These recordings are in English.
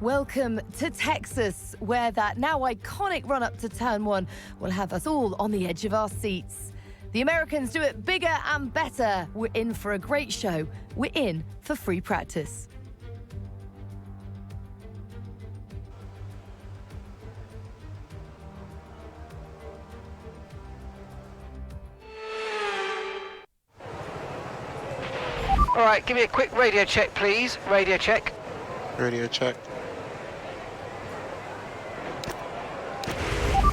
Welcome to Texas, where that now iconic run-up to Turn 1 will have us all on the edge of our seats. The Americans do it bigger and better. We're in for a great show. We're in for free practice. All right, give me a quick radio check, please. Radio check. Radio check.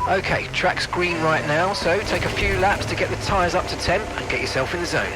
Okay, track's green right now, so take a few laps to get the tyres up to temp and get yourself in the zone.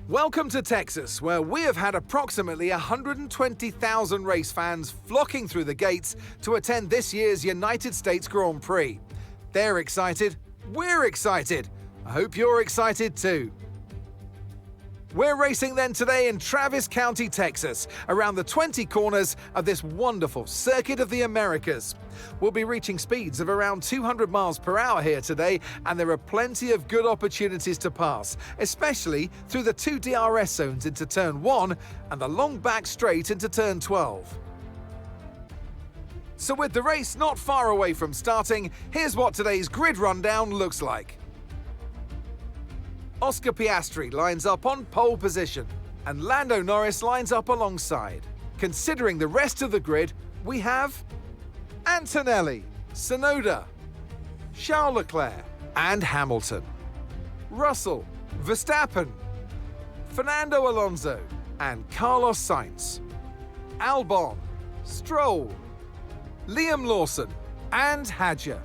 Welcome to Texas, where we have had approximately 120,000 race fans flocking through the gates to attend this year's United States Grand Prix. They're excited, we're excited. I hope you're excited too. We're racing then today in Travis County, Texas, around the 20 corners of this wonderful Circuit of the Americas. We'll be reaching speeds of around 200 miles per hour here today, and there are plenty of good opportunities to pass, especially through the two DRS zones into Turn 1 and the long back straight into Turn 12. So with the race not far away from starting, here's what today's grid rundown looks like. Oscar Piastri lines up on pole position, and Lando Norris lines up alongside. Considering the rest of the grid, we have Antonelli, Tsunoda, Charles Leclerc, and Hamilton, Russell, Verstappen, Fernando Alonso, and Carlos Sainz, Albon, Stroll, Liam Lawson, and Hadjar,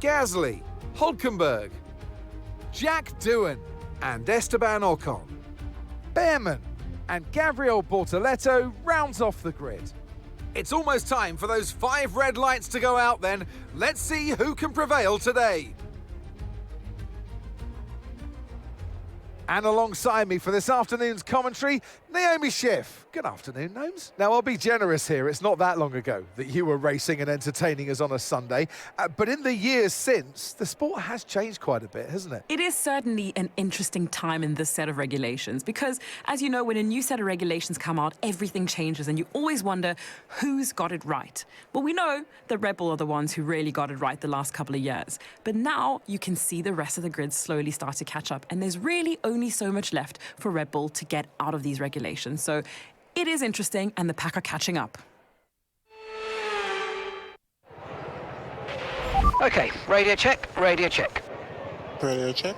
Gasly, Hülkenberg, Jack Doohan, and Esteban Ocon. Behrman and Gabriel Bortoleto rounds off the grid. It's almost time for those 5 red lights to go out then. Let's see who can prevail today. And alongside me for this afternoon's commentary, Naomi Schiff. Good afternoon, Gnomes. Now, I'll be generous here. It's not that long ago that you were racing and entertaining us on a Sunday. But in the years since, the sport has changed quite a bit, hasn't it? It is certainly an interesting time in this set of regulations because, as you know, when a new set of regulations come out, everything changes and you always wonder who's got it right. Well, we know that Red Bull are the ones who really got it right the last couple of years. But now you can see the rest of the grid slowly start to catch up, and there's really only so much left for Red Bull to get out of these regulations. So it is interesting, and the pack are catching up. Okay, radio check, radio check. Radio check.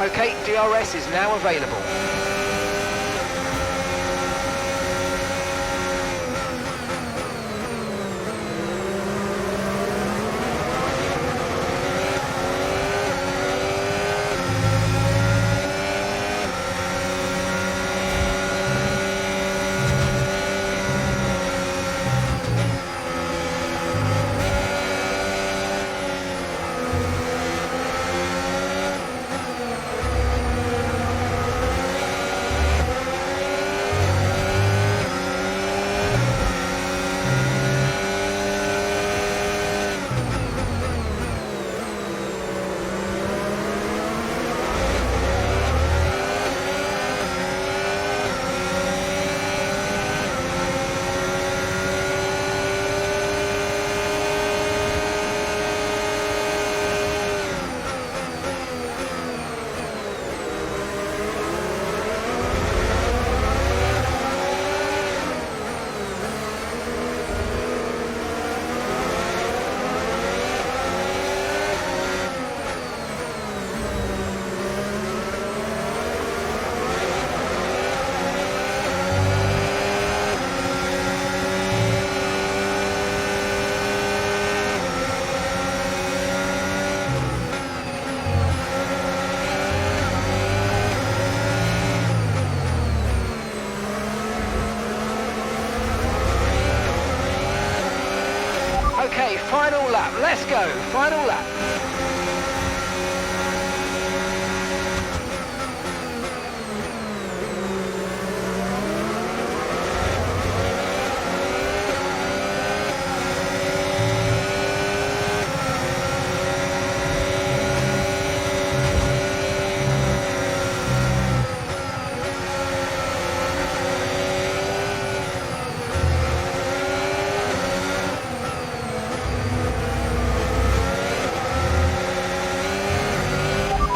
Okay, DRS is now available. Okay, final lap. Let's go. Final lap.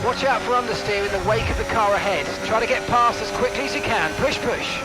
Watch out for understeer in the wake of the car ahead. Try to get past as quickly as you can. Push, push.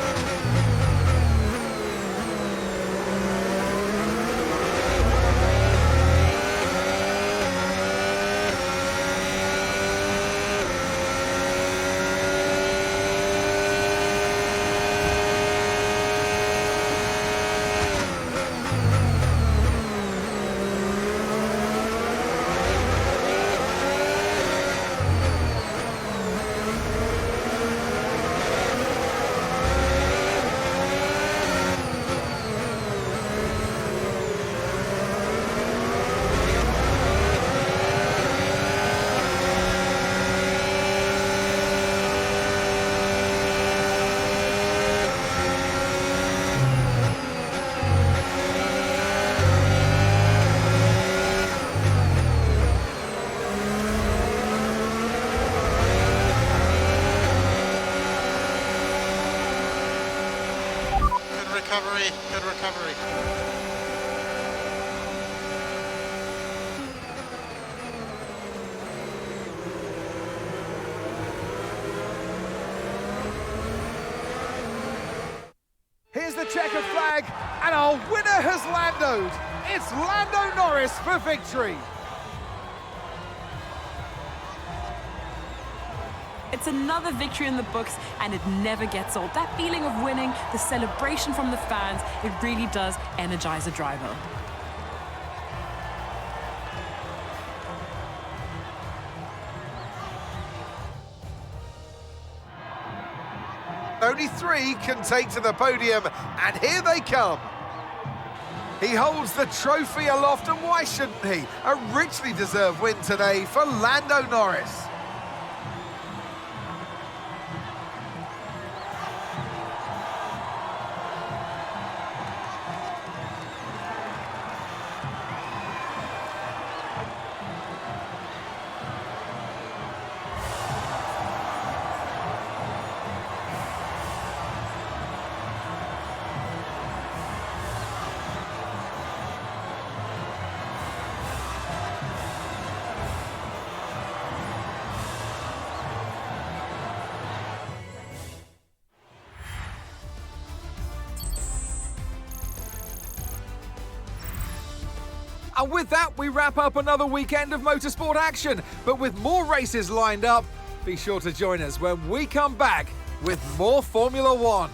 recovery, good recovery. Here's the checkered flag, and our winner has Landoed. It's Lando Norris for victory. It's another victory in the books, and it never gets old. That feeling of winning, the celebration from the fans, it really does energize a driver. Only 3 can take to the podium, and here they come. He holds the trophy aloft, and why shouldn't he? A richly deserved win today for Lando Norris. And with that, we wrap up another weekend of motorsport action. But with more races lined up, be sure to join us when we come back with more Formula One.